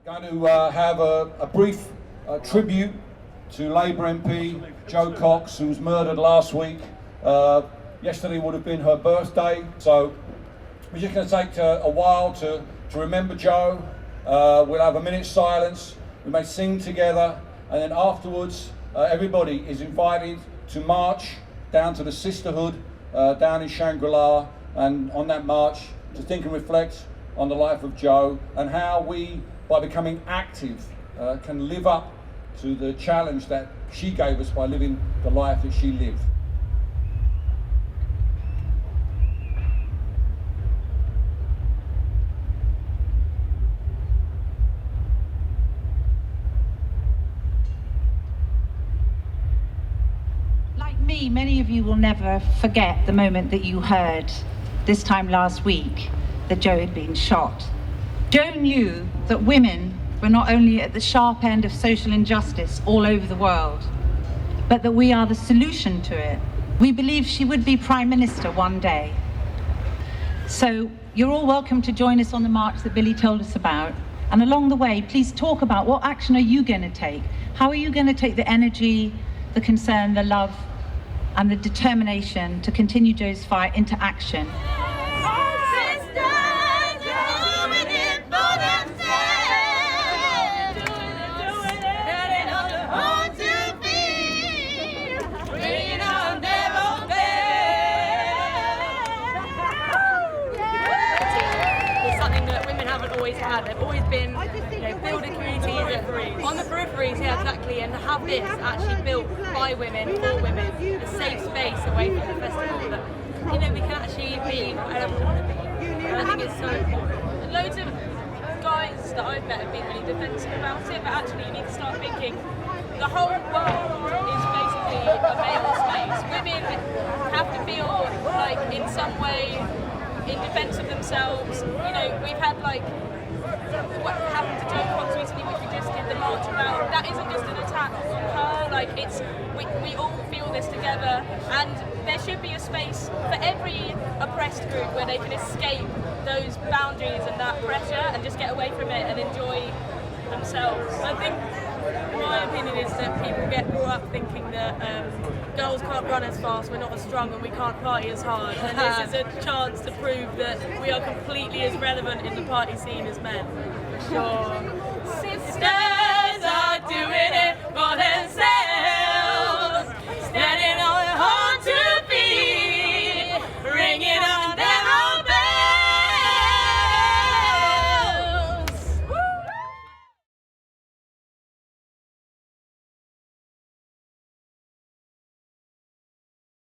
Going to have a brief tribute to Labour MP Jo Cox, who was murdered last week. Yesterday would have been her birthday, so we're just going to take a while to remember Jo. We'll have a minute's silence, we may sing together, and then afterwards everybody is invited to march down to the Sisterhood down in Shangri, and on that march to think and reflect on the life of Jo and how we, by becoming active, can live up to the challenge that she gave us by living the life that she lived. Like me, many of you will never forget the moment that you heard this time last week that Jo had been shot. Jo knew that women were not only at the sharp end of social injustice all over the world, but that we are the solution to it. We believe she would be Prime Minister one day. So you're all welcome to join us on the march that Billy told us about. And along the way, please talk about what action are you going to take? How are you going to take the energy, the concern, the love, and the determination to continue Jo's fight into action? Had. They've always been, building communities on the peripheries, yeah, exactly, and to have this actually built by women, for women, a safe space away from the festival that, we can actually be whatever we want to be. And I think it's so important. And loads of guys that I've met have been really defensive about it, but actually you need to start thinking the whole world is basically a male space. Women have to feel like in some way in defence of themselves. We've had what happened to Jo Cox recently, which we just did the march about. That isn't just an attack on her. We all feel this together, and there should be a space for every oppressed group where they can escape those boundaries and that pressure and just get away from it and enjoy themselves. I think my opinion is that people get brought up thinking that girls can't run as fast, we're not as strong, and we can't party as hard. And this is a chance to prove that we are completely as relevant in the party scene as men. For sure. Sisters are doing it more than